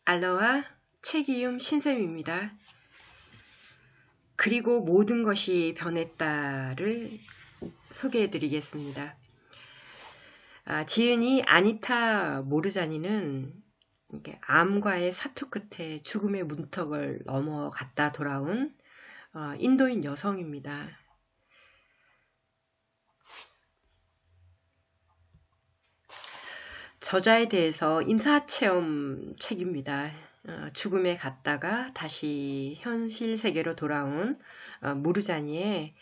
알로하 책이음 신쌤입니다. 그리고 모든 것이 변했다를 소개해 드리겠습니다. 지은이 아니타 모르자니는 암과의 사투 끝에 죽음의 문턱을 넘어갔다 돌아온 인도인 여성입니다. 저자에 대해서 임사체험 책입니다. 죽음에 갔다가 다시 현실 세계로 돌아온 무르자니의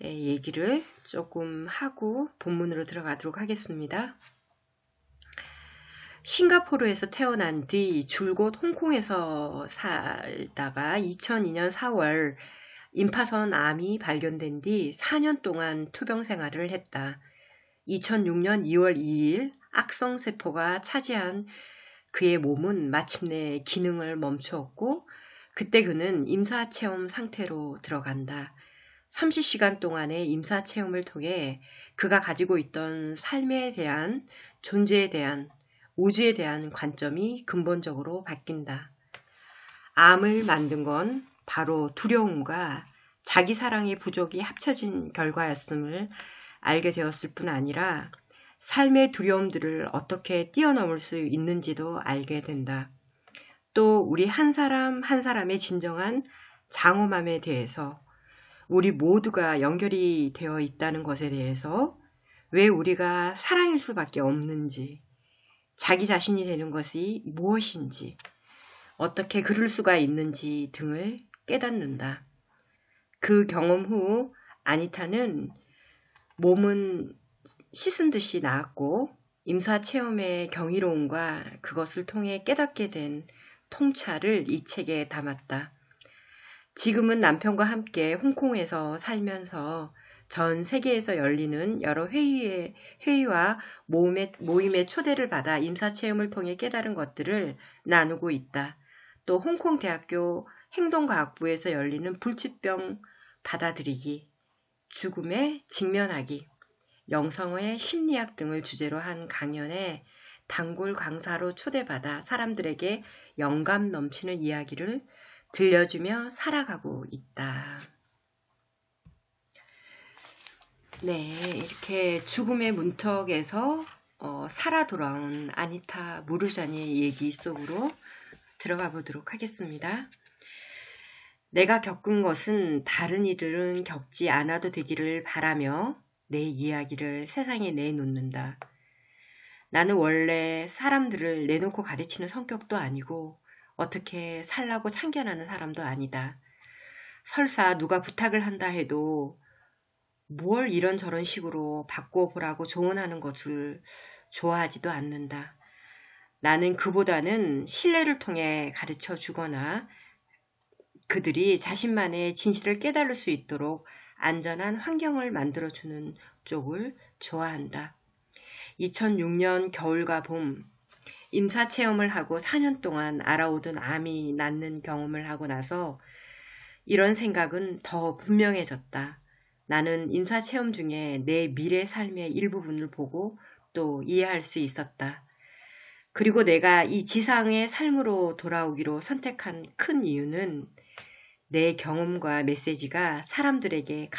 얘기를 조금 하고 본문으로 들어가도록 하겠습니다. 싱가포르에서 태어난 뒤 줄곧 홍콩에서 살다가 2002년 4월 임파선 암이 발견된 뒤 4년 동안 투병 생활을 했다. 2006년 2월 2일 악성세포가 차지한 그의 몸은 마침내 기능을 멈추었고 그때 그는 임사체험 상태로 들어간다. 30시간 동안의 임사체험을 통해 그가 가지고 있던 삶에 대한, 존재에 대한, 우주에 대한 관점이 근본적으로 바뀐다. 암을 만든 건 바로 두려움과 자기 사랑의 부족이 합쳐진 결과였음을 알게 되었을 뿐 아니라 삶의 두려움들을 어떻게 뛰어넘을 수 있는지도 알게 된다. 또 우리 한 사람 한 사람의 진정한 장엄함에 대해서, 우리 모두가 연결이 되어 있다는 것에 대해서, 왜 우리가 사랑일 수밖에 없는지, 자기 자신이 되는 것이 무엇인지, 어떻게 그럴 수가 있는지 등을 깨닫는다. 그 경험 후 아니타는 몸은 씻은 듯이 나았고 임사체험의 경이로움과 그것을 통해 깨닫게 된 통찰을 이 책에 담았다. 지금은 남편과 함께 홍콩에서 살면서 전 세계에서 열리는 여러 회의와 모임의 초대를 받아 임사체험을 통해 깨달은 것들을 나누고 있다. 또 홍콩대학교 행동과학부에서 열리는 불치병 받아들이기, 죽음에 직면하기, 영성의 심리학 등을 주제로 한 강연에 단골 강사로 초대받아 사람들에게 영감 넘치는 이야기를 들려주며 살아가고 있다. 네, 이렇게 죽음의 문턱에서 살아 돌아온 아니타 무르자니의 얘기 속으로 들어가 보도록 하겠습니다. 내가 겪은 것은 다른 이들은 겪지 않아도 되기를 바라며 내 이야기를 세상에 내놓는다. 나는 원래 사람들을 내놓고 가르치는 성격도 아니고 어떻게 살라고 참견하는 사람도 아니다. 설사 누가 부탁을 한다 해도 뭘 이런저런 식으로 바꿔보라고 조언하는 것을 좋아하지도 않는다. 나는 그보다는 신뢰를 통해 가르쳐 주거나 그들이 자신만의 진실을 깨달을 수 있도록 안전한 환경을 만들어주는 쪽을 좋아한다. 2006년 겨울과 봄, 임사체험을 하고 4년 동안 알아오던 암이 낫는 경험을 하고 나서 이런 생각은 더 분명해졌다. 나는 임사체험 중에 내 미래 삶의 일부분을 보고 또 이해할 수 있었다. 그리고 내가 이 지상의 삶으로 돌아오기로 선택한 큰 이유는 내 경험과 메시지가 사람들에게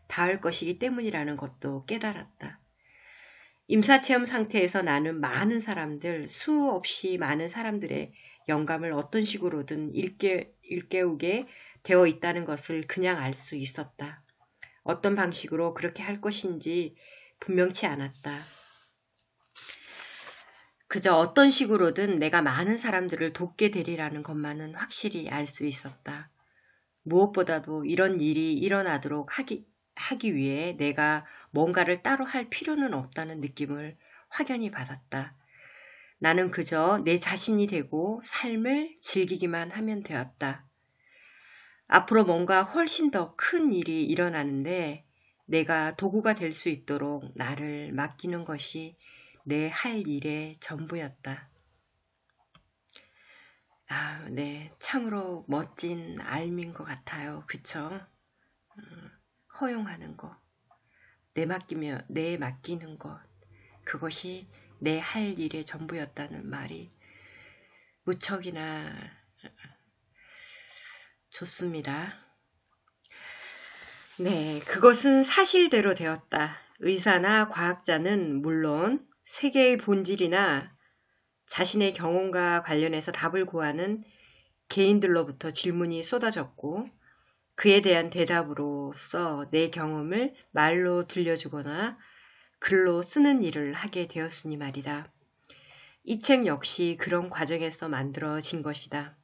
닿을 것이기 때문이라는 것도 깨달았다. 임사체험 상태에서 나는 많은 사람들, 수없이 많은 사람들의 영감을 어떤 식으로든 일깨우게 되어 있다는 것을 그냥 알 수 있었다. 어떤 방식으로 그렇게 할 것인지 분명치 않았다. 그저 어떤 식으로든 내가 많은 사람들을 돕게 되리라는 것만은 확실히 알 수 있었다. 무엇보다도 이런 일이 일어나도록 하기 위해 내가 뭔가를 따로 할 필요는 없다는 느낌을 확연히 받았다. 나는 그저 내 자신이 되고 삶을 즐기기만 하면 되었다. 앞으로 뭔가 훨씬 더 큰 일이 일어나는데 내가 도구가 될 수 있도록 나를 맡기는 것이 내 할 일의 전부였다. 네, 참으로 멋진 삶인 것 같아요. 그쵸? 허용하는 것, 내 맡기는 것, 그것이 내 할 일의 전부였다는 말이 무척이나 좋습니다. 네, 그것은 사실대로 되었다. 의사나 과학자는 물론 세계의 본질이나 자신의 경험과 관련해서 답을 구하는 개인들로부터 질문이 쏟아졌고 그에 대한 대답으로서 내 경험을 말로 들려주거나 글로 쓰는 일을 하게 되었으니 말이다. 이 책 역시 그런 과정에서 만들어진 것이다.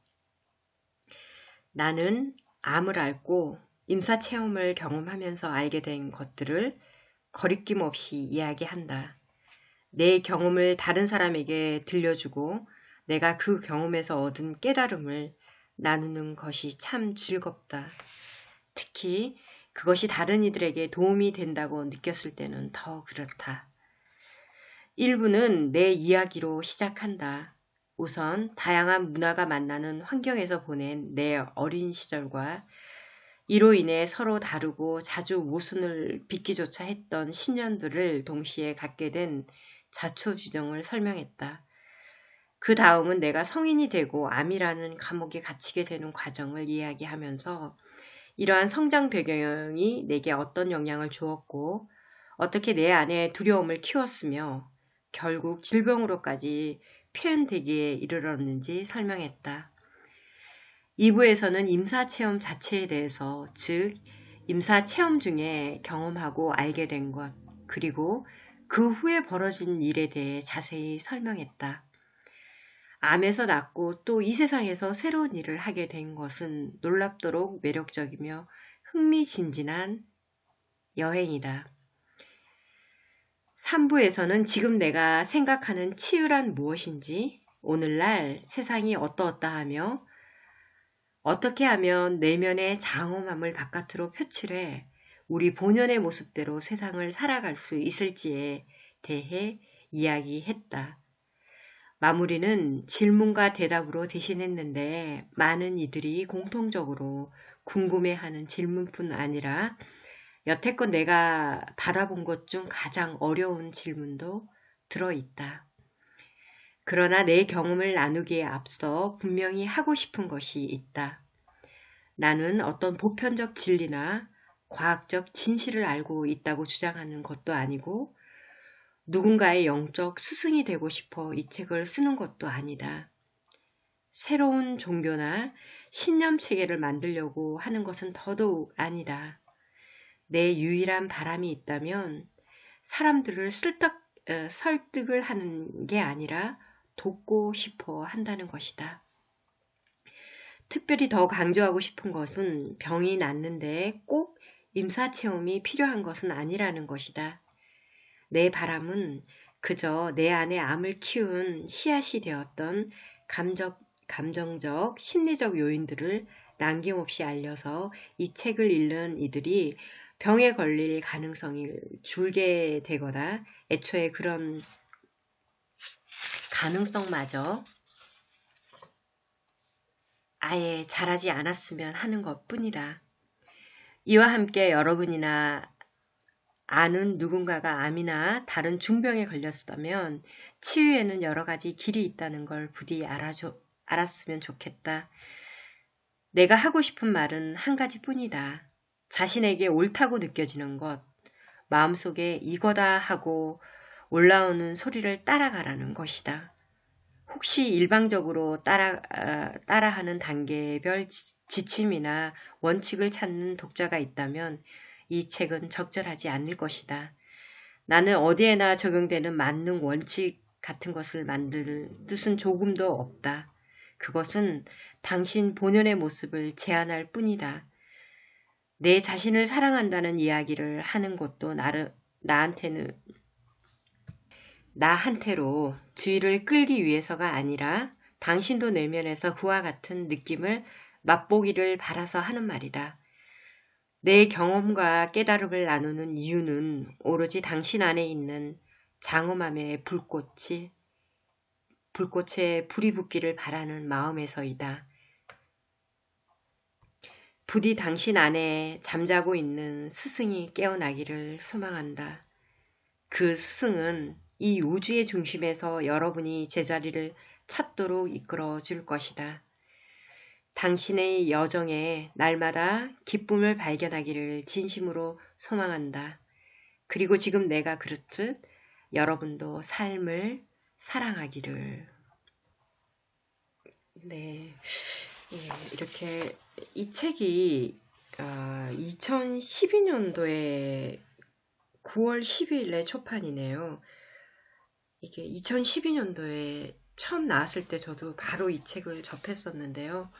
나는 암을 앓고 임사체험을 경험하면서 알게 된 것들을 거리낌 없이 이야기한다. 내 경험을 다른 사람에게 들려주고 내가 그 경험에서 얻은 깨달음을 나누는 것이 참 즐겁다. 특히 그것이 다른 이들에게 도움이 된다고 느꼈을 때는 더 그렇다. 1부는 내 이야기로 시작한다. 우선 다양한 문화가 만나는 환경에서 보낸 내 어린 시절과 이로 인해 서로 다르고 자주 모순을 빚기조차 했던 신년들을 동시에 갖게 된 자초지종을 설명했다. 그 다음은 내가 성인이 되고 암이라는 감옥에 갇히게 되는 과정을 이야기하면서 이러한 성장 배경이 내게 어떤 영향을 주었고 어떻게 내 안에 두려움을 키웠으며 결국 질병으로까지 표현되기에 이르렀는지 설명했다. 2부에서는 임사체험 자체에 대해서, 즉 임사체험 중에 경험하고 알게 된 것, 그리고 그 후에 벌어진 일에 대해 자세히 설명했다. 암에서 낫고 또 이 세상에서 새로운 일을 하게 된 것은 놀랍도록 매력적이며 흥미진진한 여행이다. 3부에서는 지금 내가 생각하는 치유란 무엇인지, 오늘날 세상이 어떠하며 어떻게 하면 내면의 장엄함을 바깥으로 표출해 우리 본연의 모습대로 세상을 살아갈 수 있을지에 대해 이야기했다. 마무리는 질문과 대답으로 대신했는데 많은 이들이 공통적으로 궁금해하는 질문뿐 아니라 여태껏 내가 받아본 것 중 가장 어려운 질문도 들어있다. 그러나 내 경험을 나누기에 앞서 분명히 하고 싶은 것이 있다. 나는 어떤 보편적 진리나 과학적 진실을 알고 있다고 주장하는 것도 아니고 누군가의 영적 스승이 되고 싶어 이 책을 쓰는 것도 아니다. 새로운 종교나 신념 체계를 만들려고 하는 것은 더더욱 아니다. 내 유일한 바람이 있다면 사람들을 설득을 하는 게 아니라 돕고 싶어 한다는 것이다. 특별히 더 강조하고 싶은 것은 병이 낫는데 꼭 임사체험이 필요한 것은 아니라는 것이다. 내 바람은 그저 내 안에 암을 키운 씨앗이 되었던 감정적, 심리적 요인들을 남김없이 알려서 이 책을 읽는 이들이 병에 걸릴 가능성이 줄게 되거나 애초에 그런 가능성마저 아예 잘하지 않았으면 하는 것뿐이다. 이와 함께 여러분이나 아는 누군가가 암이나 다른 중병에 걸렸다면 치유에는 여러 가지 길이 있다는 걸 부디 알았으면 좋겠다. 내가 하고 싶은 말은 한 가지뿐이다. 자신에게 옳다고 느껴지는 것, 마음속에 이거다 하고 올라오는 소리를 따라가라는 것이다. 혹시 일방적으로 따라하는 단계별 지침이나 원칙을 찾는 독자가 있다면 이 책은 적절하지 않을 것이다. 나는 어디에나 적용되는 만능 원칙 같은 것을 만들 뜻은 조금도 없다. 그것은 당신 본연의 모습을 제안할 뿐이다. 내 자신을 사랑한다는 이야기를 하는 것도 나한테로 주의를 끌기 위해서가 아니라 당신도 내면에서 그와 같은 느낌을 맛보기를 바라서 하는 말이다. 내 경험과 깨달음을 나누는 이유는 오로지 당신 안에 있는 장엄함의 불꽃에 불이 붙기를 바라는 마음에서이다. 부디 당신 안에 잠자고 있는 스승이 깨어나기를 소망한다. 그 스승은 이 우주의 중심에서 여러분이 제자리를 찾도록 이끌어 줄 것이다. 당신의 여정에 날마다 기쁨을 발견하기를 진심으로 소망한다. 그리고 지금 내가 그렇듯 여러분도 삶을 사랑하기를. 네, 이렇게 이 책이 2012년도에 9월 12일에 초판이네요. 이게 2012년도에 처음 나왔을 때 저도 바로 이 책을 접했었는데요.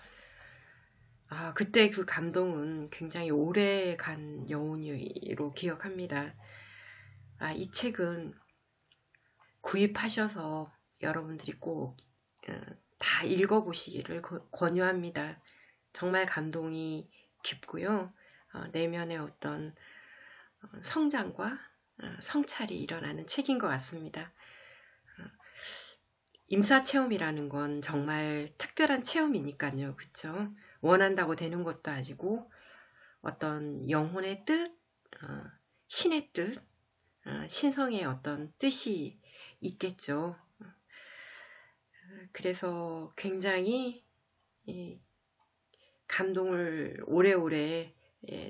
그때 그 감동은 굉장히 오래 간 영혼으로 기억합니다. 이 책은 구입하셔서 여러분들이 꼭 다 읽어보시기를 권유합니다. 정말 감동이 깊고요. 내면의 어떤 성장과 성찰이 일어나는 책인 것 같습니다. 임사체험이라는 건 정말 특별한 체험이니까요. 그쵸? 원한다고 되는 것도 아니고 어떤 영혼의 뜻, 신의 뜻, 신성의 어떤 뜻이 있겠죠. 그래서 굉장히 감동을 오래오래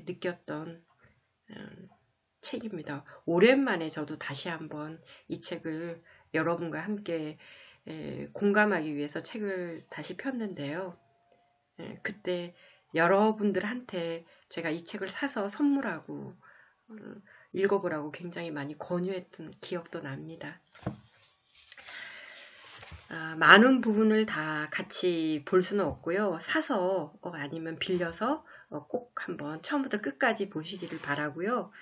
느꼈던 책입니다. 오랜만에 저도 다시 한번 이 책을 여러분과 함께 공감하기 위해서 책을 다시 폈는데요. 그때 여러분들한테 제가 이 책을 사서 선물하고 읽어보라고 굉장히 많이 권유했던 기억도 납니다. 많은 부분을 다 같이 볼 수는 없고요. 사서 아니면 빌려서 꼭 한번 처음부터 끝까지 보시기를 바라고요.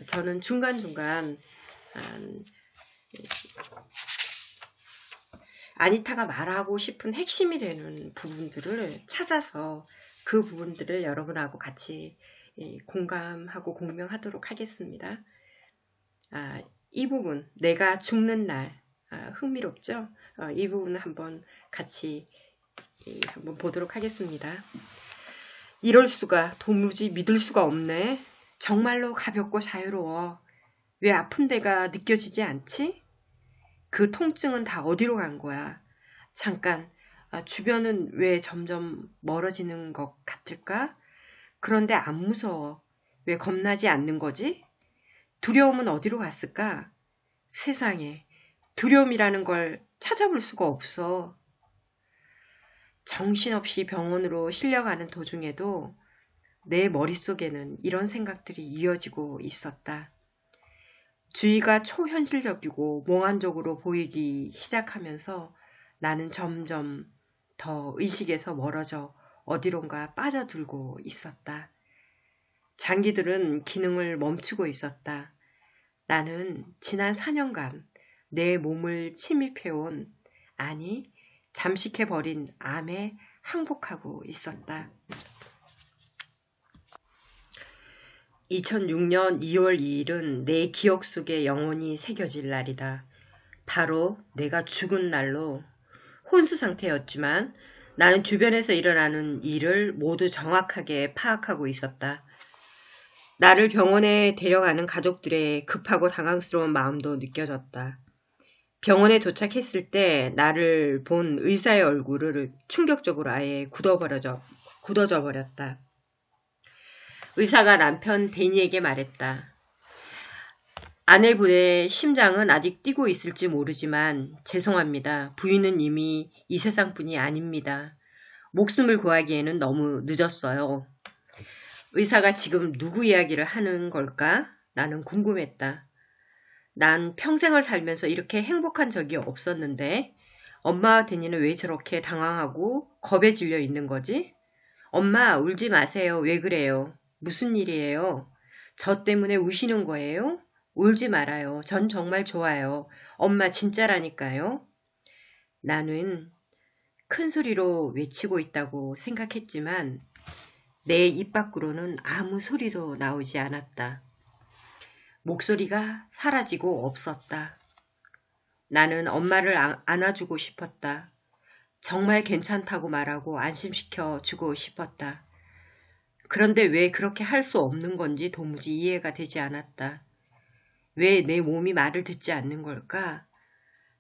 저는 중간중간 아니타가 말하고 싶은 핵심이 되는 부분들을 찾아서 그 부분들을 여러분하고 같이 공감하고 공명하도록 하겠습니다. 이 부분, 내가 죽는 날, 흥미롭죠? 이 부분을 한번 같이 한번 보도록 하겠습니다. 이럴 수가, 도무지 믿을 수가 없네. 정말로 가볍고 자유로워. 왜 아픈 데가 느껴지지 않지? 그 통증은 다 어디로 간 거야? 잠깐, 주변은 왜 점점 멀어지는 것 같을까? 그런데 안 무서워. 왜 겁나지 않는 거지? 두려움은 어디로 갔을까? 세상에, 두려움이라는 걸 찾아볼 수가 없어. 정신없이 병원으로 실려가는 도중에도 내 머릿속에는 이런 생각들이 이어지고 있었다. 주위가 초현실적이고 몽환적으로 보이기 시작하면서 나는 점점 더 의식에서 멀어져 어디론가 빠져들고 있었다. 장기들은 기능을 멈추고 있었다. 나는 지난 4년간 내 몸을 침입해온, 아니 잠식해버린 암에 항복하고 있었다. 2006년 2월 2일은 내 기억 속에 영원히 새겨질 날이다. 바로 내가 죽은 날로. 혼수 상태였지만 나는 주변에서 일어나는 일을 모두 정확하게 파악하고 있었다. 나를 병원에 데려가는 가족들의 급하고 당황스러운 마음도 느껴졌다. 병원에 도착했을 때 나를 본 의사의 얼굴을 충격적으로 아예 굳어져 버렸다. 의사가 남편 데니에게 말했다. 아내분의 심장은 아직 뛰고 있을지 모르지만 죄송합니다. 부인은 이미 이 세상뿐이 아닙니다. 목숨을 구하기에는 너무 늦었어요. 의사가 지금 누구 이야기를 하는 걸까? 나는 궁금했다. 난 평생을 살면서 이렇게 행복한 적이 없었는데 엄마와 데니는 왜 저렇게 당황하고 겁에 질려 있는 거지? 엄마, 울지 마세요. 왜 그래요? 무슨 일이에요? 저 때문에 우시는 거예요? 울지 말아요. 전 정말 좋아요. 엄마 진짜라니까요. 나는 큰 소리로 외치고 있다고 생각했지만 내 입 밖으로는 아무 소리도 나오지 않았다. 목소리가 사라지고 없었다. 나는 엄마를 안아주고 싶었다. 정말 괜찮다고 말하고 안심시켜 주고 싶었다. 그런데 왜 그렇게 할 수 없는 건지 도무지 이해가 되지 않았다. 왜 내 몸이 말을 듣지 않는 걸까?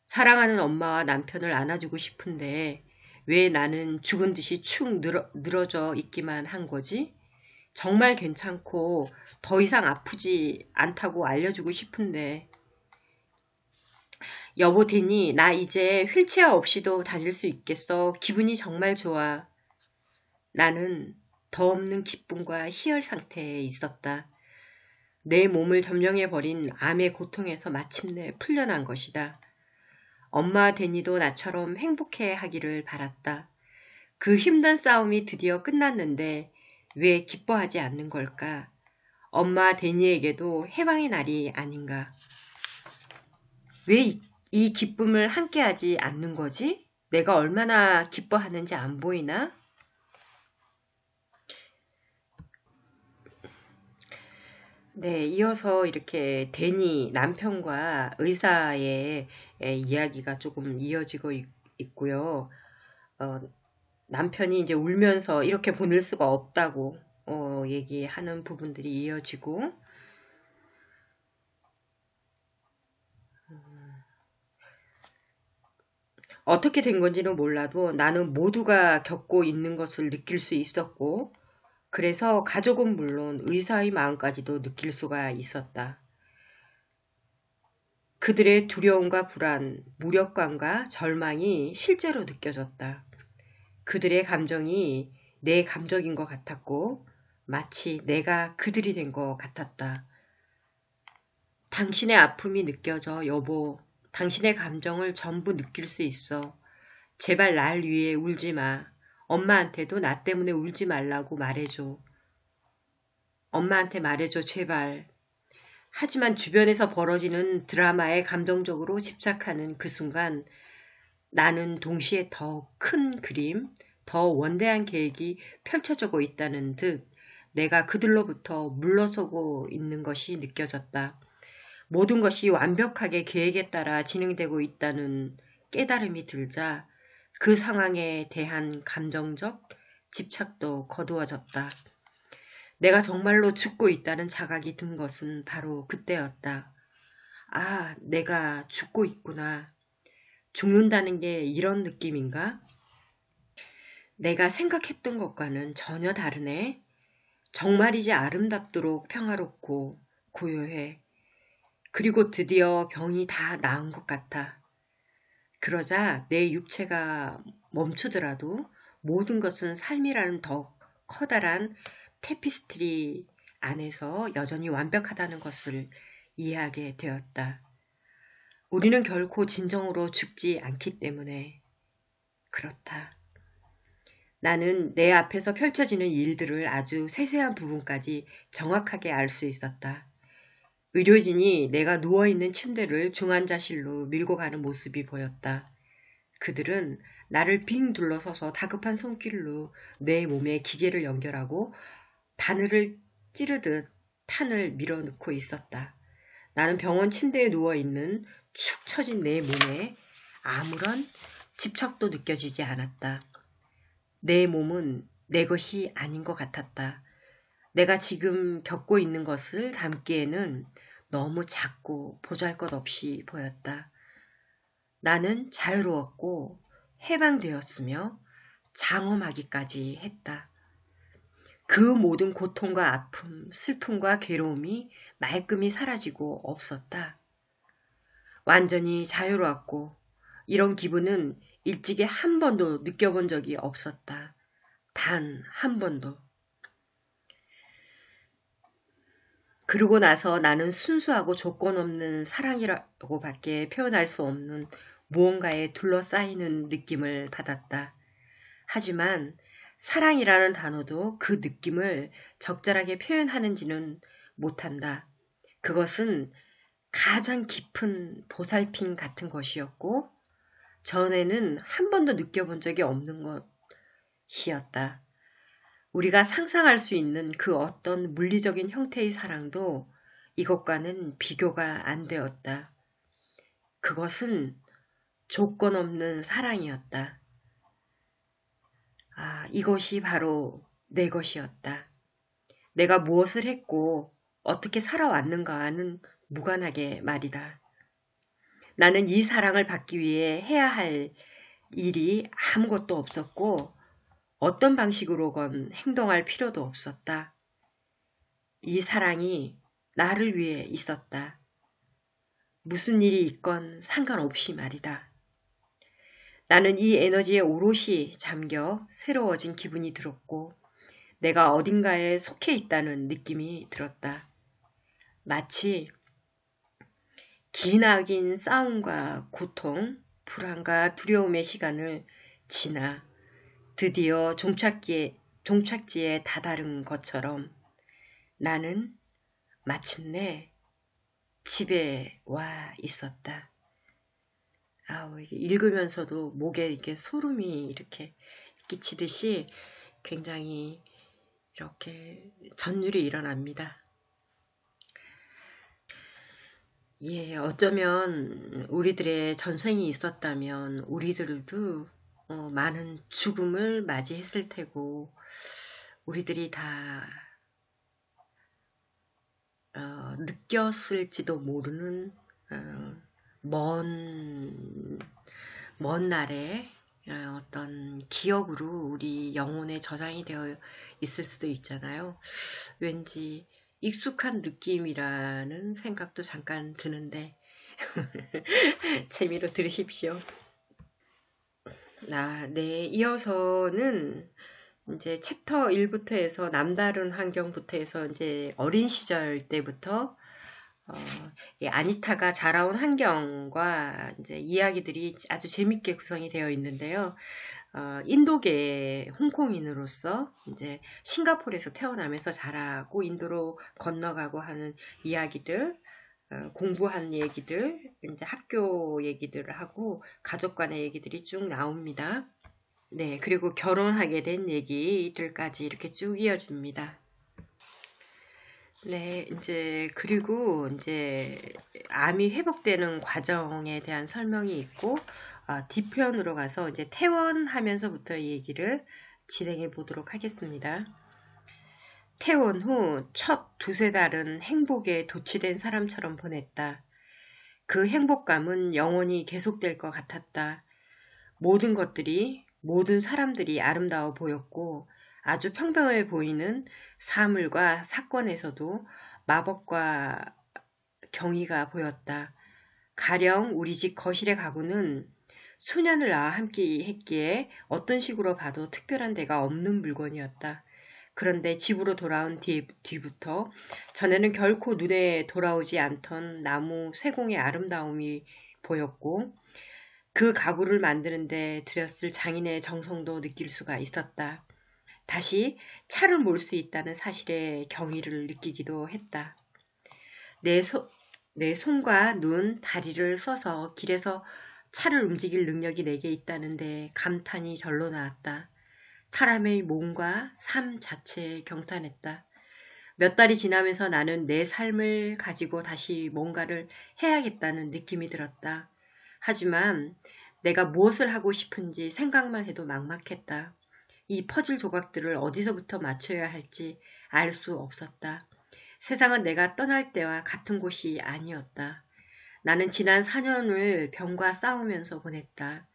사랑하는 엄마와 남편을 안아주고 싶은데 왜 나는 죽은 듯이 축 늘어져 있기만 한 거지? 정말 괜찮고 더 이상 아프지 않다고 알려주고 싶은데. 여보 데니, 나 이제 휠체어 없이도 다닐 수 있겠어. 기분이 정말 좋아. 나는 더 없는 기쁨과 희열 상태에 있었다. 내 몸을 점령해버린 암의 고통에서 마침내 풀려난 것이다. 엄마 데니도 나처럼 행복해 하기를 바랐다. 그 힘든 싸움이 드디어 끝났는데 왜 기뻐하지 않는 걸까? 엄마 데니에게도 해방의 날이 아닌가? 왜 이 기쁨을 함께하지 않는 거지? 내가 얼마나 기뻐하는지 안 보이나? 네, 이어서 이렇게 데니 남편과 의사의 이야기가 조금 이어지고 있고요. 어, 남편이 이제 울면서 이렇게 보낼 수가 없다고 얘기하는 부분들이 이어지고, 어떻게 된 건지는 몰라도 나는 모두가 겪고 있는 것을 느낄 수 있었고, 그래서 가족은 물론 의사의 마음까지도 느낄 수가 있었다. 그들의 두려움과 불안, 무력감과 절망이 실제로 느껴졌다. 그들의 감정이 내 감정인 것 같았고 마치 내가 그들이 된 것 같았다. 당신의 아픔이 느껴져, 여보. 당신의 감정을 전부 느낄 수 있어. 제발 날 위해 울지 마. 엄마한테도 나 때문에 울지 말라고 말해줘. 엄마한테 말해줘, 제발. 하지만 주변에서 벌어지는 드라마에 감정적으로 집착하는 그 순간 나는 동시에 더 큰 그림, 더 원대한 계획이 펼쳐지고 있다는 듯 내가 그들로부터 물러서고 있는 것이 느껴졌다. 모든 것이 완벽하게 계획에 따라 진행되고 있다는 깨달음이 들자 그 상황에 대한 감정적 집착도 거두어졌다. 내가 정말로 죽고 있다는 자각이 든 것은 바로 그때였다. 아, 내가 죽고 있구나. 죽는다는 게 이런 느낌인가? 내가 생각했던 것과는 전혀 다르네. 정말이지 아름답도록 평화롭고 고요해. 그리고 드디어 병이 다 나은 것 같아. 그러자 내 육체가 멈추더라도 모든 것은 삶이라는 더 커다란 테피스트리 안에서 여전히 완벽하다는 것을 이해하게 되었다. 우리는 결코 진정으로 죽지 않기 때문에 그렇다. 나는 내 앞에서 펼쳐지는 일들을 아주 세세한 부분까지 정확하게 알 수 있었다. 의료진이 내가 누워있는 침대를 중환자실로 밀고 가는 모습이 보였다. 그들은 나를 빙 둘러서서 다급한 손길로 내 몸에 기계를 연결하고 바늘을 찌르듯 판을 밀어넣고 있었다. 나는 병원 침대에 누워있는 축 처진 내 몸에 아무런 집착도 느껴지지 않았다. 내 몸은 내 것이 아닌 것 같았다. 내가 지금 겪고 있는 것을 담기에는 너무 작고 보잘것없이 보였다. 나는 자유로웠고 해방되었으며 장엄하기까지 했다. 그 모든 고통과 아픔, 슬픔과 괴로움이 말끔히 사라지고 없었다. 완전히 자유로웠고 이런 기분은 일찍이 한 번도 느껴본 적이 없었다. 단 한 번도. 그러고 나서 나는 순수하고 조건 없는 사랑이라고 밖에 표현할 수 없는 무언가에 둘러싸이는 느낌을 받았다. 하지만 사랑이라는 단어도 그 느낌을 적절하게 표현하는지는 못한다. 그것은 가장 깊은 보살핌 같은 것이었고 전에는 한 번도 느껴본 적이 없는 것이었다. 우리가 상상할 수 있는 그 어떤 물리적인 형태의 사랑도 이것과는 비교가 안 되었다. 그것은 조건 없는 사랑이었다. 아, 이것이 바로 내 것이었다. 내가 무엇을 했고 어떻게 살아왔는가와는 무관하게 말이다. 나는 이 사랑을 받기 위해 해야 할 일이 아무것도 없었고 어떤 방식으로건 행동할 필요도 없었다. 이 사랑이 나를 위해 있었다. 무슨 일이 있건 상관없이 말이다. 나는 이 에너지에 오롯이 잠겨 새로워진 기분이 들었고 내가 어딘가에 속해 있다는 느낌이 들었다. 마치 기나긴 싸움과 고통, 불안과 두려움의 시간을 지나 드디어 종착지에 다다른 것처럼 나는 마침내 집에 와 있었다. 이게 읽으면서도 목에 이렇게 소름이 이렇게 끼치듯이 굉장히 이렇게 전율이 일어납니다. 예, 어쩌면 우리들의 전생이 있었다면 우리들도 많은 죽음을 맞이했을 테고 우리들이 다 느꼈을지도 모르는 먼 날에 어떤 기억으로 우리 영혼에 저장이 되어 있을 수도 있잖아요. 왠지 익숙한 느낌이라는 생각도 잠깐 드는데 재미로 들으십시오. 네, 이어서는 이제 챕터 1부터 해서 남다른 환경부터 해서 이제 어린 시절 때부터 이 아니타가 자라온 환경과 이제 이야기들이 아주 재밌게 구성이 되어 있는데요. 인도계 홍콩인으로서 이제 싱가포르에서 태어나면서 자라고 인도로 건너가고 하는 이야기들, 공부한 얘기들, 이제 학교 얘기들을 하고 가족 간의 얘기들이 쭉 나옵니다. 네, 그리고 결혼하게 된 얘기들까지 이렇게 쭉 이어집니다. 네, 그리고 암이 회복되는 과정에 대한 설명이 있고, 뒤편으로 가서 이제 퇴원하면서부터 이 얘기를 진행해 보도록 하겠습니다. 퇴원 후 첫 두세 달은 행복에 도취된 사람처럼 보냈다. 그 행복감은 영원히 계속될 것 같았다. 모든 사람들이 아름다워 보였고, 아주 평범해 보이는 사물과 사건에서도 마법과 경이가 보였다. 가령 우리 집 거실의 가구는 수년을 나와 함께 했기에 어떤 식으로 봐도 특별한 데가 없는 물건이었다. 그런데 집으로 돌아온 뒤부터 전에는 결코 눈에 돌아오지 않던 나무 세공의 아름다움이 보였고 그 가구를 만드는데 들였을 장인의 정성도 느낄 수가 있었다. 다시 차를 몰 수 있다는 사실에 경의를 느끼기도 했다. 내 손과 눈, 다리를 써서 길에서 차를 움직일 능력이 내게 있다는데 감탄이 절로 나왔다. 사람의 몸과 삶 자체에 경탄했다. 몇 달이 지나면서 나는 내 삶을 가지고 다시 뭔가를 해야겠다는 느낌이 들었다. 하지만 내가 무엇을 하고 싶은지 생각만 해도 막막했다. 이 퍼즐 조각들을 어디서부터 맞춰야 할지 알 수 없었다. 세상은 내가 떠날 때와 같은 곳이 아니었다. 나는 지난 4년을 병과 싸우면서 보냈다.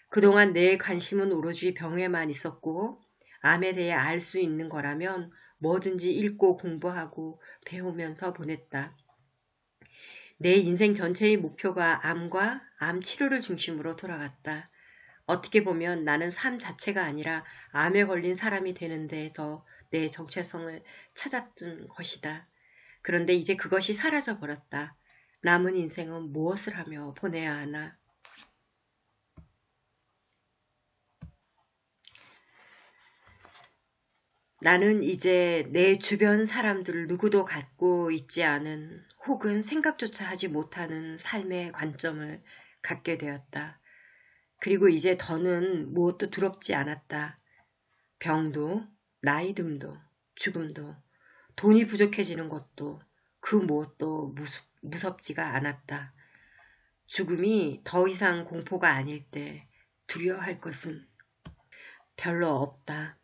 그동안 내 관심은 오로지 병에만 있었고 암에 대해 알 수 있는 거라면 뭐든지 읽고 공부하고 배우면서 보냈다. 내 인생 전체의 목표가 암과 암 치료를 중심으로 돌아갔다. 어떻게 보면 나는 삶 자체가 아니라 암에 걸린 사람이 되는 데에서 내 정체성을 찾았던 것이다. 그런데 이제 그것이 사라져 버렸다. 남은 인생은 무엇을 하며 보내야 하나? 나는 이제 내 주변 사람들 누구도 갖고 있지 않은 혹은 생각조차 하지 못하는 삶의 관점을 갖게 되었다. 그리고 이제 더는 무엇도 두렵지 않았다. 병도, 나이 듦도, 죽음도, 돈이 부족해지는 것도 그 무엇도 무섭지가 않았다. 죽음이 더 이상 공포가 아닐 때 두려워할 것은 별로 없다.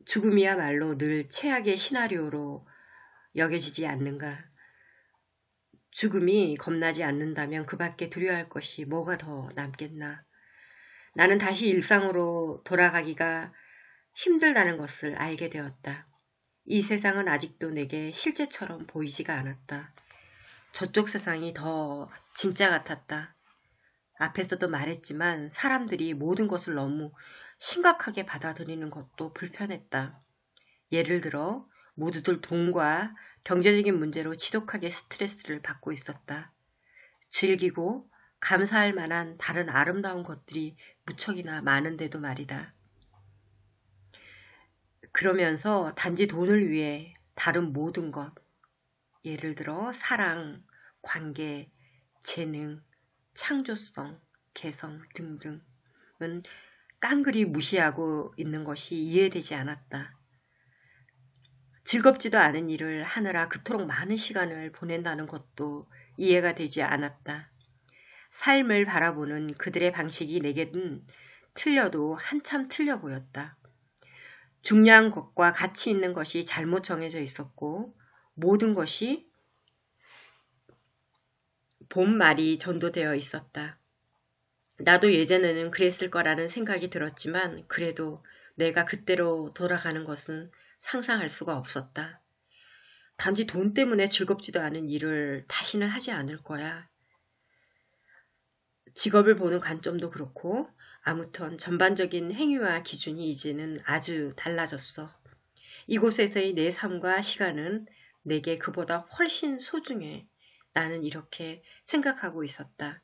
죽음이야말로 늘 최악의 시나리오로 여겨지지 않는가. 죽음이 겁나지 않는다면 그 밖에 두려워할 것이 뭐가 더 남겠나. 나는 다시 일상으로 돌아가기가 힘들다는 것을 알게 되었다. 이 세상은 아직도 내게 실제처럼 보이지가 않았다. 저쪽 세상이 더 진짜 같았다. 앞에서도 말했지만 사람들이 모든 것을 너무 심각하게 받아들이는 것도 불편했다. 예를 들어 모두들 돈과 경제적인 문제로 지독하게 스트레스를 받고 있었다. 즐기고 감사할 만한 다른 아름다운 것들이 무척이나 많은데도 말이다. 그러면서 단지 돈을 위해 다른 모든 것, 예를 들어 사랑, 관계, 재능, 창조성, 개성 등등은 깡그리 무시하고 있는 것이 이해되지 않았다. 즐겁지도 않은 일을 하느라 그토록 많은 시간을 보낸다는 것도 이해가 되지 않았다. 삶을 바라보는 그들의 방식이 내게는 틀려도 한참 틀려 보였다. 중요한 것과 가치 있는 것이 잘못 정해져 있었고 모든 것이 본말이 전도되어 있었다. 나도 예전에는 그랬을 거라는 생각이 들었지만 그래도 내가 그때로 돌아가는 것은 상상할 수가 없었다. 단지 돈 때문에 즐겁지도 않은 일을 다시는 하지 않을 거야. 직업을 보는 관점도 그렇고 아무튼 전반적인 행위와 기준이 이제는 아주 달라졌어. 이곳에서의 내 삶과 시간은 내게 그보다 훨씬 소중해. 나는 이렇게 생각하고 있었다.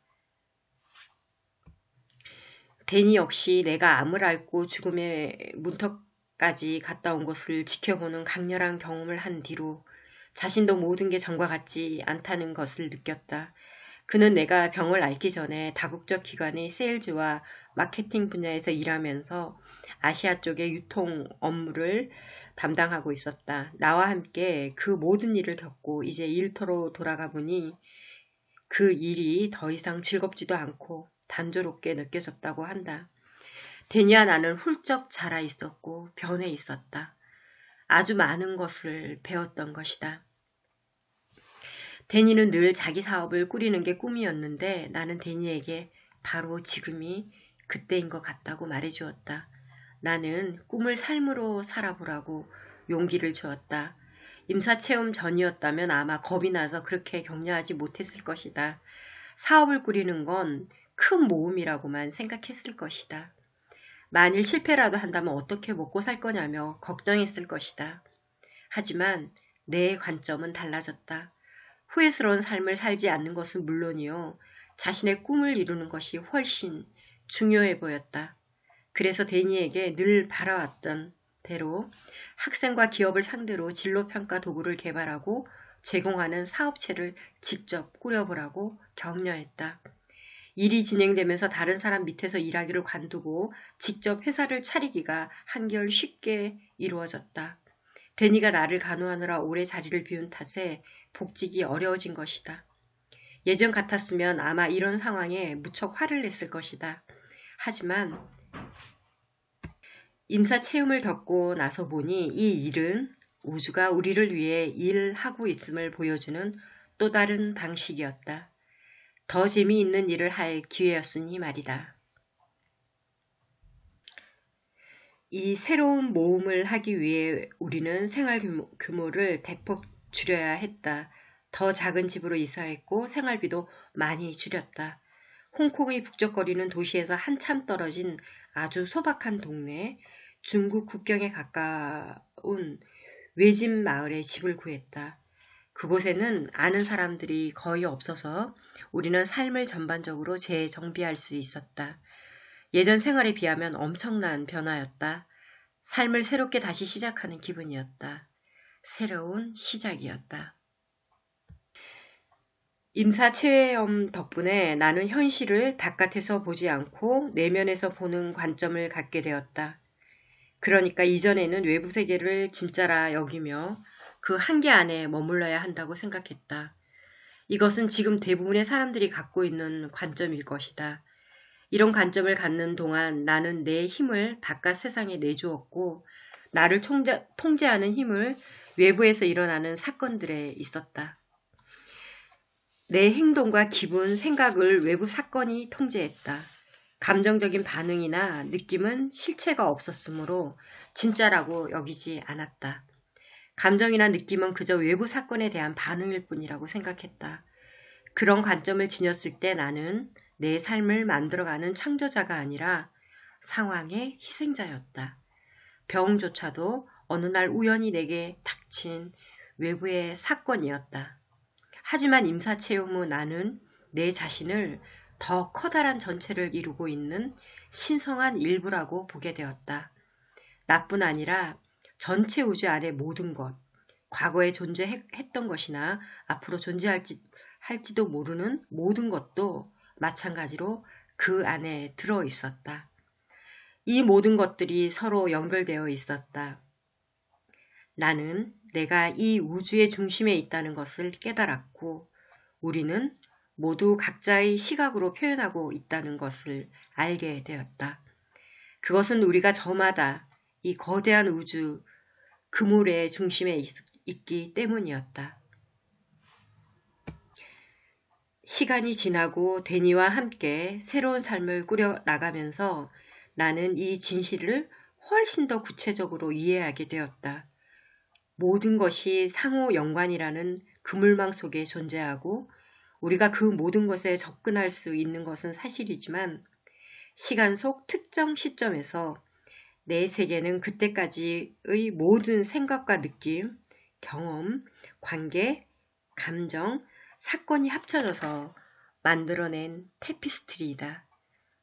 데니 역시 내가 암을 앓고 죽음의 문턱까지 갔다 온 것을 지켜보는 강렬한 경험을 한 뒤로 자신도 모든 게 전과 같지 않다는 것을 느꼈다. 그는 내가 병을 앓기 전에 다국적 기관의 세일즈와 마케팅 분야에서 일하면서 아시아 쪽의 유통 업무를 담당하고 있었다. 나와 함께 그 모든 일을 겪고 이제 일터로 돌아가 보니 그 일이 더 이상 즐겁지도 않고 단조롭게 느껴졌다고 한다. 데니와 나는 훌쩍 자라 있었고 변해 있었다. 아주 많은 것을 배웠던 것이다. 데니는 늘 자기 사업을 꾸리는 게 꿈이었는데 나는 데니에게 바로 지금이 그때인 것 같다고 말해주었다. 나는 꿈을 삶으로 살아보라고 용기를 주었다. 임사체험 전이었다면 아마 겁이 나서 그렇게 격려하지 못했을 것이다. 사업을 꾸리는 건 큰 모험이라고만 생각했을 것이다. 만일 실패라도 한다면 어떻게 먹고 살 거냐며 걱정했을 것이다. 하지만 내 관점은 달라졌다. 후회스러운 삶을 살지 않는 것은 물론이요. 자신의 꿈을 이루는 것이 훨씬 중요해 보였다. 그래서 데니에게 늘 바라왔던 대로 학생과 기업을 상대로 진로평가 도구를 개발하고 제공하는 사업체를 직접 꾸려보라고 격려했다. 일이 진행되면서 다른 사람 밑에서 일하기를 관두고 직접 회사를 차리기가 한결 쉽게 이루어졌다. 데니가 나를 간호하느라 오래 자리를 비운 탓에 복직이 어려워진 것이다. 예전 같았으면 아마 이런 상황에 무척 화를 냈을 것이다. 하지만 임사 체험을 겪고 나서 보니 이 일은 우주가 우리를 위해 일하고 있음을 보여주는 또 다른 방식이었다. 더 재미있는 일을 할 기회였으니 말이다. 이 새로운 모험을 하기 위해 우리는 생활 규모를 대폭 줄여야 했다. 더 작은 집으로 이사했고 생활비도 많이 줄였다. 홍콩의 북적거리는 도시에서 한참 떨어진 아주 소박한 동네, 중국 국경에 가까운 외진 마을에 집을 구했다. 그곳에는 아는 사람들이 거의 없어서 우리는 삶을 전반적으로 재정비할 수 있었다. 예전 생활에 비하면 엄청난 변화였다. 삶을 새롭게 다시 시작하는 기분이었다. 새로운 시작이었다. 임사 체험 덕분에 나는 현실을 바깥에서 보지 않고 내면에서 보는 관점을 갖게 되었다. 그러니까 이전에는 외부 세계를 진짜라 여기며 그 한계 안에 머물러야 한다고 생각했다. 이것은 지금 대부분의 사람들이 갖고 있는 관점일 것이다. 이런 관점을 갖는 동안 나는 내 힘을 바깥 세상에 내주었고 나를 통제하는 힘을 외부에서 일어나는 사건들에 있었다. 내 행동과 기분, 생각을 외부 사건이 통제했다. 감정적인 반응이나 느낌은 실체가 없었으므로 진짜라고 여기지 않았다. 감정이나 느낌은 그저 외부 사건에 대한 반응일 뿐이라고 생각했다. 그런 관점을 지녔을 때 나는 내 삶을 만들어가는 창조자가 아니라 상황의 희생자였다. 병조차도 어느 날 우연히 내게 닥친 외부의 사건이었다. 하지만 임사체험 후 나는 내 자신을 더 커다란 전체를 이루고 있는 신성한 일부라고 보게 되었다. 나뿐 아니라 전체 우주 안의 모든 것, 과거에 존재했던 것이나 앞으로 존재할지도 모르는 모든 것도 마찬가지로 그 안에 들어 있었다. 이 모든 것들이 서로 연결되어 있었다. 나는 내가 이 우주의 중심에 있다는 것을 깨달았고 우리는 모두 각자의 시각으로 표현하고 있다는 것을 알게 되었다. 그것은 우리가 저마다 이 거대한 우주 그물의 중심에 있기 때문이었다. 시간이 지나고 데니와 함께 새로운 삶을 꾸려나가면서 나는 이 진실을 훨씬 더 구체적으로 이해하게 되었다. 모든 것이 상호 연관이라는 그물망 속에 존재하고 우리가 그 모든 것에 접근할 수 있는 것은 사실이지만 시간 속 특정 시점에서 내 세계는 그때까지의 모든 생각과 느낌, 경험, 관계, 감정, 사건이 합쳐져서 만들어낸 테피스트리이다.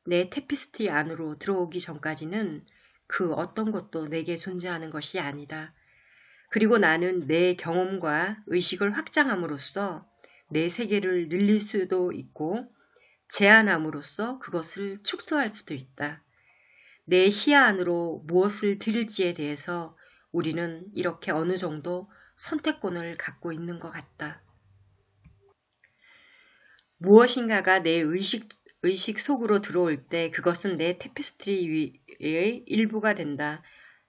내 테피스트리 안으로 들어오기 전까지는 그 어떤 것도 내게 존재하는 것이 아니다. 그리고 나는 내 경험과 의식을 확장함으로써 내 세계를 늘릴 수도 있고 제한함으로써 그것을 축소할 수도 있다. 내 시야 안으로 무엇을 들일지에 대해서 우리는 이렇게 어느 정도 선택권을 갖고 있는 것 같다. 무엇인가가 내 의식 속으로 들어올 때 그것은 내 테피스트리의 일부가 된다.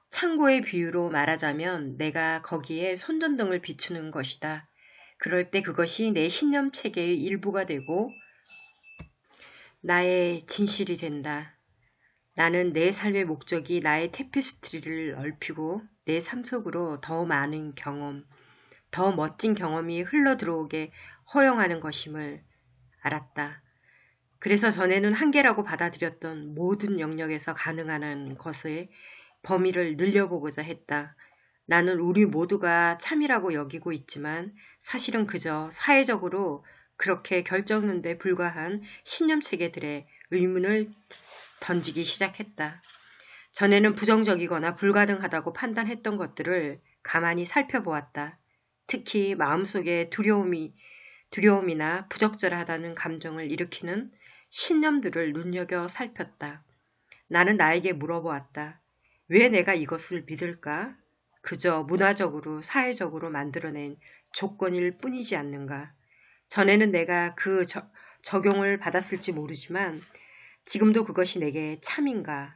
창고의 비유로 말하자면 내가 거기에 손전등을 비추는 것이다. 그럴 때 그것이 내 신념 체계의 일부가 되고 나의 진실이 된다. 나는 내 삶의 목적이 나의 테피스트리를 넓히고 내 삶 속으로 더 많은 경험, 더 멋진 경험이 흘러들어오게 허용하는 것임을 알았다. 그래서 전에는 한계라고 받아들였던 모든 영역에서 가능한 것의 범위를 늘려보고자 했다. 나는 우리 모두가 참이라고 여기고 있지만 사실은 그저 사회적으로 그렇게 결정론에 불과한 신념체계들의 의문을 던지기 시작했다. 전에는 부정적이거나 불가능하다고 판단했던 것들을 가만히 살펴보았다. 특히 마음속에 두려움이나 부적절하다는 감정을 일으키는 신념들을 눈여겨 살폈다. 나는 나에게 물어보았다. 왜 내가 이것을 믿을까? 그저 문화적으로, 사회적으로 만들어낸 조건일 뿐이지 않는가? 전에는 내가 그 적용을 받았을지 모르지만 지금도 그것이 내게 참인가?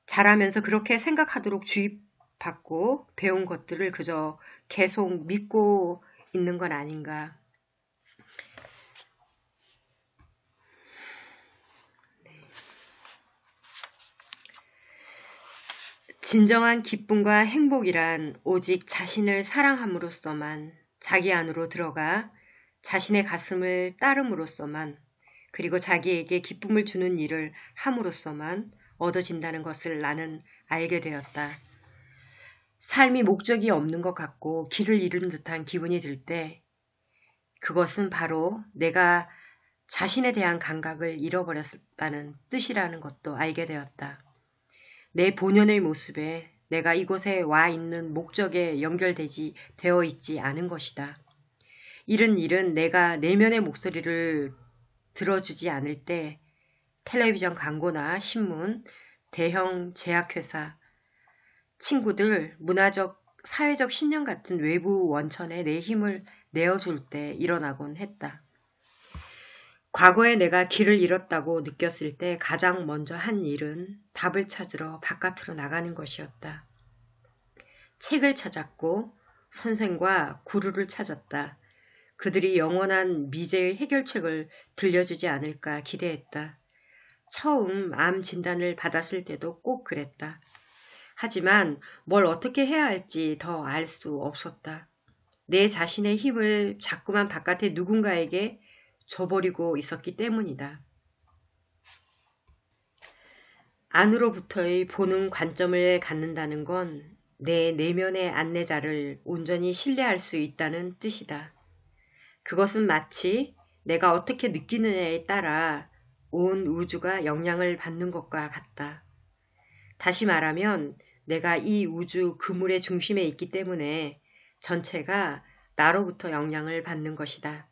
자라면서 그렇게 생각하도록 주입받고 배운 것들을 그저 계속 믿고 있는 건 아닌가? 진정한 기쁨과 행복이란 오직 자신을 사랑함으로써만 자기 안으로 들어가 자신의 가슴을 따름으로써만 그리고 자기에게 기쁨을 주는 일을 함으로써만 얻어진다는 것을 나는 알게 되었다. 삶이 목적이 없는 것 같고 길을 잃은 듯한 기분이 들 때 그것은 바로 내가 자신에 대한 감각을 잃어버렸다는 뜻이라는 것도 알게 되었다. 내 본연의 모습에 내가 이곳에 와 있는 목적에 되어 있지 않은 것이다. 이런 일은 내가 내면의 목소리를 들어주지 않을 때 텔레비전 광고나 신문, 대형 제약회사, 친구들, 문화적, 사회적 신념 같은 외부 원천에 내 힘을 내어줄 때 일어나곤 했다. 과거에 내가 길을 잃었다고 느꼈을 때 가장 먼저 한 일은 답을 찾으러 바깥으로 나가는 것이었다. 책을 찾았고 선생과 구루를 찾았다. 그들이 영원한 미제의 해결책을 들려주지 않을까 기대했다. 처음 암 진단을 받았을 때도 꼭 그랬다. 하지만 뭘 어떻게 해야 할지 더 알 수 없었다. 내 자신의 힘을 자꾸만 바깥의 누군가에게 줘버리고 있었기 때문이다. 안으로부터의 보는 관점을 갖는다는 건 내 내면의 안내자를 온전히 신뢰할 수 있다는 뜻이다. 그것은 마치 내가 어떻게 느끼느냐에 따라 온 우주가 영향을 받는 것과 같다. 다시 말하면 내가 이 우주 그물의 중심에 있기 때문에 전체가 나로부터 영향을 받는 것이다.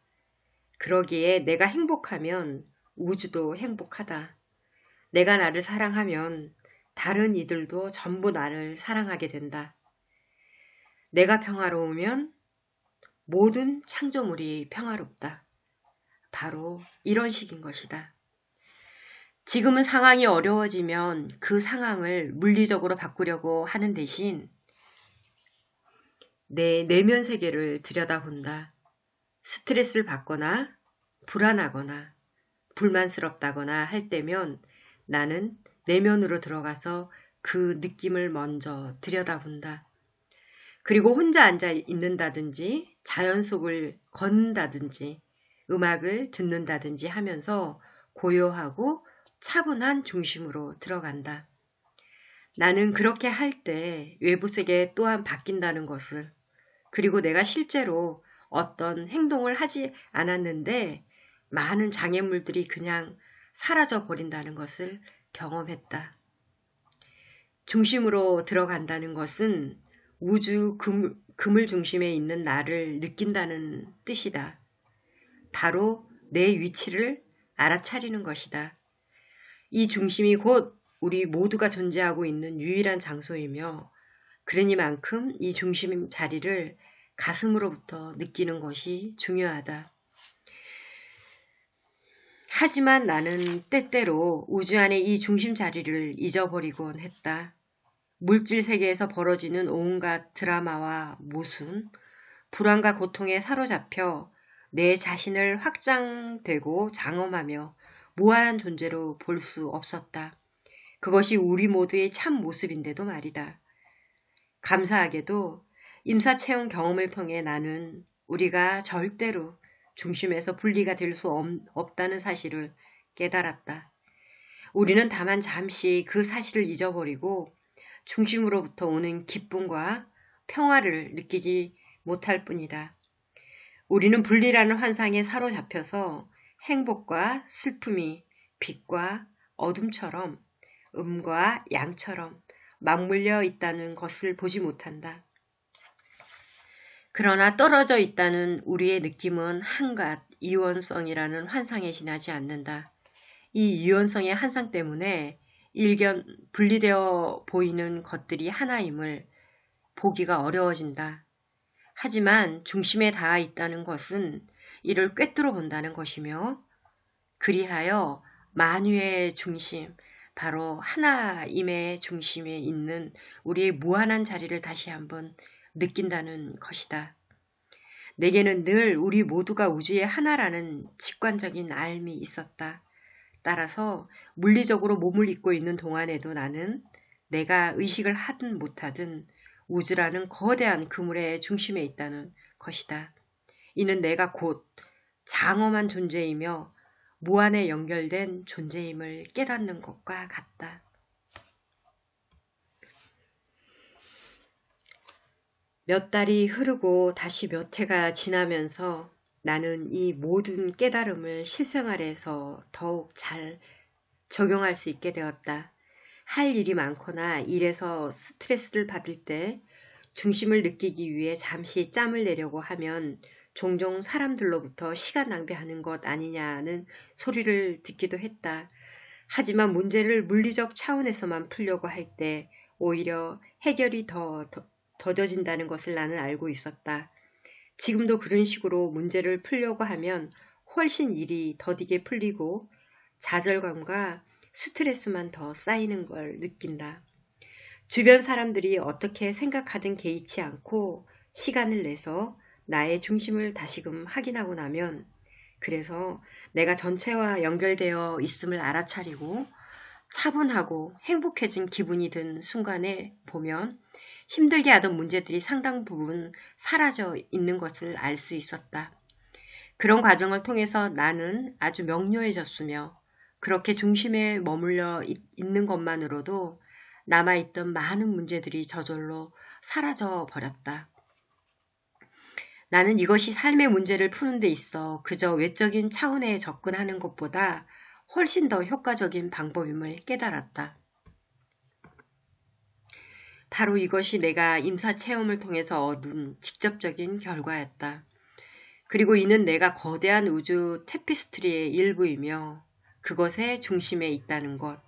그러기에 내가 행복하면 우주도 행복하다. 내가 나를 사랑하면 다른 이들도 전부 나를 사랑하게 된다. 내가 평화로우면 모든 창조물이 평화롭다. 바로 이런 식인 것이다. 지금은 상황이 어려워지면 그 상황을 물리적으로 바꾸려고 하는 대신 내 내면 세계를 들여다본다. 스트레스를 받거나 불안하거나 불만스럽다거나 할 때면 나는 내면으로 들어가서 그 느낌을 먼저 들여다본다. 그리고 혼자 앉아 있는다든지 자연 속을 걷는다든지 음악을 듣는다든지 하면서 고요하고 차분한 중심으로 들어간다. 나는 그렇게 할 때 외부 세계 또한 바뀐다는 것을, 그리고 내가 실제로 어떤 행동을 하지 않았는데 많은 장애물들이 그냥 사라져 버린다는 것을 경험했다. 중심으로 들어간다는 것은 우주 그물 중심에 있는 나를 느낀다는 뜻이다. 바로 내 위치를 알아차리는 것이다. 이 중심이 곧 우리 모두가 존재하고 있는 유일한 장소이며 그러니만큼 이 중심 자리를 가슴으로부터 느끼는 것이 중요하다. 하지만 나는 때때로 우주 안의 이 중심 자리를 잊어버리곤 했다. 물질 세계에서 벌어지는 온갖 드라마와 모순, 불안과 고통에 사로잡혀 내 자신을 확장되고 장엄하며 무한한 존재로 볼 수 없었다. 그것이 우리 모두의 참 모습인데도 말이다. 감사하게도 임사체험 경험을 통해 나는 우리가 절대로 중심에서 분리가 될 수 없다는 사실을 깨달았다. 우리는 다만 잠시 그 사실을 잊어버리고 중심으로부터 오는 기쁨과 평화를 느끼지 못할 뿐이다. 우리는 분리라는 환상에 사로잡혀서 행복과 슬픔이 빛과 어둠처럼 음과 양처럼 맞물려 있다는 것을 보지 못한다. 그러나 떨어져 있다는 우리의 느낌은 한갓 이원성이라는 환상에 지나지 않는다. 이 이원성의 환상 때문에 일견 분리되어 보이는 것들이 하나임을 보기가 어려워진다. 하지만 중심에 닿아 있다는 것은 이를 꿰뚫어 본다는 것이며 그리하여 만유의 중심, 바로 하나임의 중심에 있는 우리의 무한한 자리를 다시 한번 느낀다는 것이다. 내게는 늘 우리 모두가 우주의 하나라는 직관적인 알미 있었다. 따라서 물리적으로 몸을 입고 있는 동안에도 나는 내가 의식을 하든 못하든 우주라는 거대한 그물의 중심에 있다는 것이다. 이는 내가 곧 장엄한 존재이며 무한에 연결된 존재임을 깨닫는 것과 같다. 몇 달이 흐르고 다시 몇 해가 지나면서 나는 이 모든 깨달음을 실생활에서 더욱 잘 적용할 수 있게 되었다. 할 일이 많거나 일에서 스트레스를 받을 때 중심을 느끼기 위해 잠시 짬을 내려고 하면 종종 사람들로부터 시간 낭비하는 것 아니냐는 소리를 듣기도 했다. 하지만 문제를 물리적 차원에서만 풀려고 할 때 오히려 해결이 더뎌진다는 것을 나는 알고 있었다. 지금도 그런 식으로 문제를 풀려고 하면 훨씬 일이 더디게 풀리고 좌절감과 스트레스만 더 쌓이는 걸 느낀다. 주변 사람들이 어떻게 생각하든 개의치 않고 시간을 내서 나의 중심을 다시금 확인하고 나면, 그래서 내가 전체와 연결되어 있음을 알아차리고 차분하고 행복해진 기분이 든 순간에 보면 힘들게 하던 문제들이 상당 부분 사라져 있는 것을 알 수 있었다. 그런 과정을 통해서 나는 아주 명료해졌으며 그렇게 중심에 머물러 있는 것만으로도 남아있던 많은 문제들이 저절로 사라져 버렸다. 나는 이것이 삶의 문제를 푸는 데 있어 그저 외적인 차원에 접근하는 것보다 훨씬 더 효과적인 방법임을 깨달았다. 바로 이것이 내가 임사 체험을 통해서 얻은 직접적인 결과였다. 그리고 이는 내가 거대한 우주 테피스트리의 일부이며 그것의 중심에 있다는 것,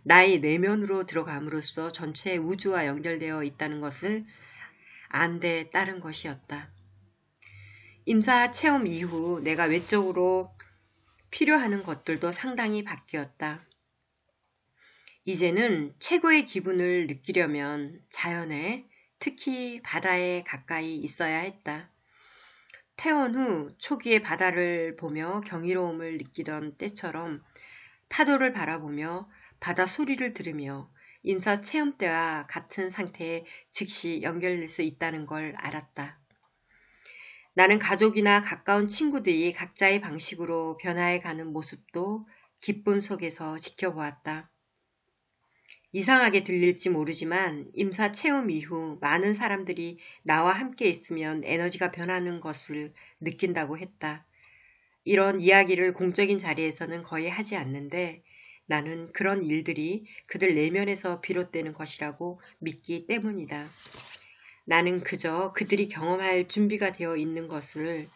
나의 내면으로 들어감으로써 전체 우주와 연결되어 있다는 것을 안 데 따른 것이었다. 임사 체험 이후 내가 외적으로 필요하는 것들도 상당히 바뀌었다. 이제는 최고의 기분을 느끼려면 자연에, 특히 바다에 가까이 있어야 했다. 퇴원 후 초기에 바다를 보며 경이로움을 느끼던 때처럼 파도를 바라보며 바다 소리를 들으며 임사 체험 때와 같은 상태에 즉시 연결될 수 있다는 걸 알았다. 나는 가족이나 가까운 친구들이 각자의 방식으로 변화해가는 모습도 기쁨 속에서 지켜보았다. 이상하게 들릴지 모르지만 임사 체험 이후 많은 사람들이 나와 함께 있으면 에너지가 변하는 것을 느낀다고 했다. 이런 이야기를 공적인 자리에서는 거의 하지 않는데 나는 그런 일들이 그들 내면에서 비롯되는 것이라고 믿기 때문이다. 나는 그저 그들이 경험할 준비가 되어 있는 것을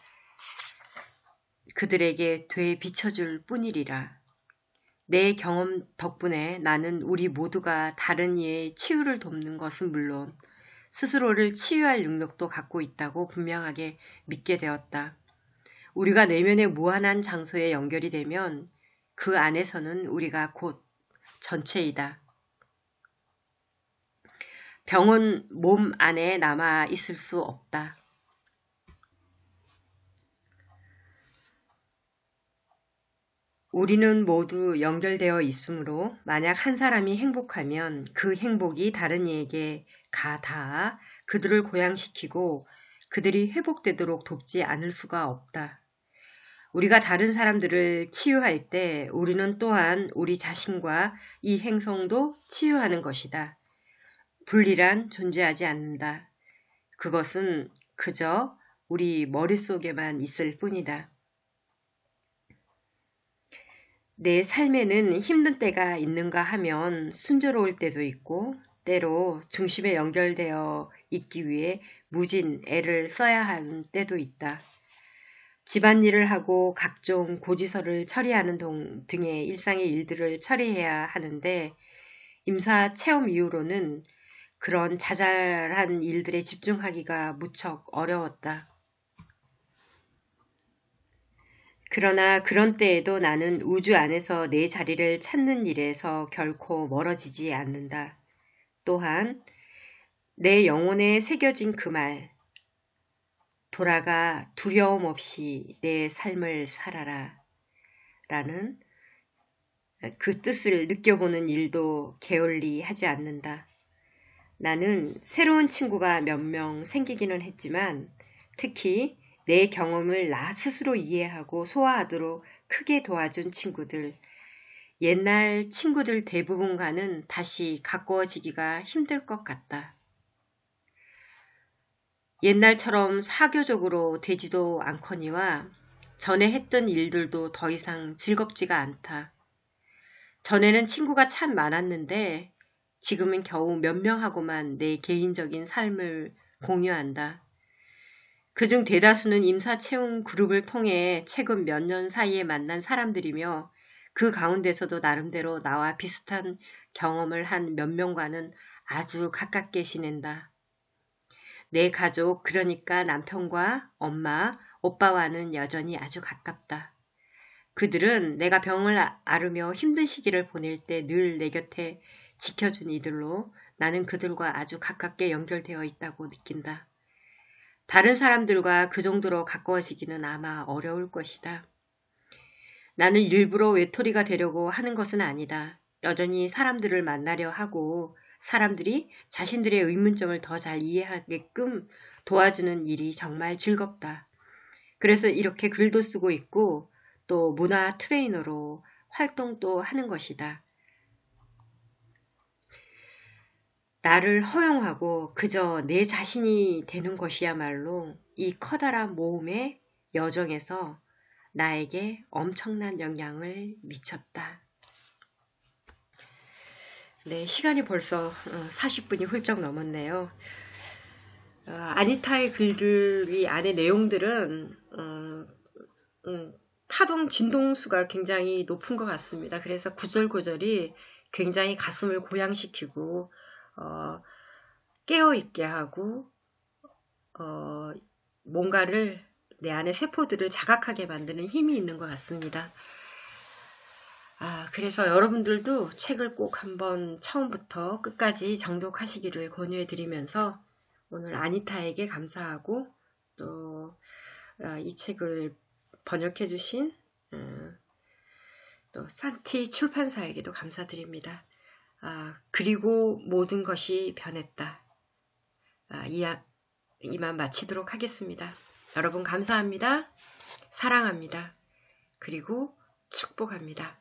그들에게 되비춰줄 뿐이리라. 내 경험 덕분에 나는 우리 모두가 다른 이의 치유를 돕는 것은 물론 스스로를 치유할 능력도 갖고 있다고 분명하게 믿게 되었다. 우리가 내면의 무한한 장소에 연결이 되면 그 안에서는 우리가 곧 전체이다. 병은 몸 안에 남아 있을 수 없다. 우리는 모두 연결되어 있으므로 만약 한 사람이 행복하면 그 행복이 다른 이에게 닿아 그들을 고양시키고 그들이 회복되도록 돕지 않을 수가 없다. 우리가 다른 사람들을 치유할 때 우리는 또한 우리 자신과 이 행성도 치유하는 것이다. 분리란 존재하지 않는다. 그것은 그저 우리 머릿속에만 있을 뿐이다. 내 삶에는 힘든 때가 있는가 하면 순조로울 때도 있고 때로 중심에 연결되어 있기 위해 무진 애를 써야 하는 때도 있다. 집안일을 하고 각종 고지서를 처리하는 등의 일상의 일들을 처리해야 하는데 임사 체험 이후로는 그런 자잘한 일들에 집중하기가 무척 어려웠다. 그러나 그런 때에도 나는 우주 안에서 내 자리를 찾는 일에서 결코 멀어지지 않는다. 또한 내 영혼에 새겨진 그 말, 돌아가 두려움 없이 내 삶을 살아라 라는 그 뜻을 느껴보는 일도 게을리 하지 않는다. 나는 새로운 친구가 몇 명 생기기는 했지만 특히 내 경험을 나 스스로 이해하고 소화하도록 크게 도와준 친구들, 옛날 친구들 대부분과는 다시 가까워지기가 힘들 것 같다. 옛날처럼 사교적으로 되지도 않거니와 전에 했던 일들도 더 이상 즐겁지가 않다. 전에는 친구가 참 많았는데 지금은 겨우 몇 명하고만 내 개인적인 삶을 공유한다. 그중 대다수는 임사 채용 그룹을 통해 최근 몇 년 사이에 만난 사람들이며 그 가운데서도 나름대로 나와 비슷한 경험을 한 몇 명과는 아주 가깝게 지낸다. 내 가족, 그러니까 남편과 엄마, 오빠와는 여전히 아주 가깝다. 그들은 내가 병을 앓으며 힘든 시기를 보낼 때 늘 내 곁에 지켜준 이들로 나는 그들과 아주 가깝게 연결되어 있다고 느낀다. 다른 사람들과 그 정도로 가까워지기는 아마 어려울 것이다. 나는 일부러 외톨이가 되려고 하는 것은 아니다. 여전히 사람들을 만나려 하고 사람들이 자신들의 의문점을 더 잘 이해하게끔 도와주는 일이 정말 즐겁다. 그래서 이렇게 글도 쓰고 있고 또 문화 트레이너로 활동도 하는 것이다. 나를 허용하고 그저 내 자신이 되는 것이야말로 이 커다란 모험의 여정에서 나에게 엄청난 영향을 미쳤다. 네, 시간이 벌써 40분이 훌쩍 넘었네요. 아니타의 글들이 안에 내용들은 파동 진동수가 굉장히 높은 것 같습니다. 그래서 구절구절이 굉장히 가슴을 고양시키고 깨어있게 하고 뭔가를 내 안의 세포들을 자각하게 만드는 힘이 있는 것 같습니다. 그래서 여러분들도 책을 꼭 한번 처음부터 끝까지 정독하시기를 권유해 드리면서 오늘 아니타에게 감사하고 또 이 책을 번역해 주신 또 산티 출판사에게도 감사드립니다. 그리고 모든 것이 변했다. 이만 마치도록 하겠습니다. 여러분 감사합니다. 사랑합니다. 그리고 축복합니다.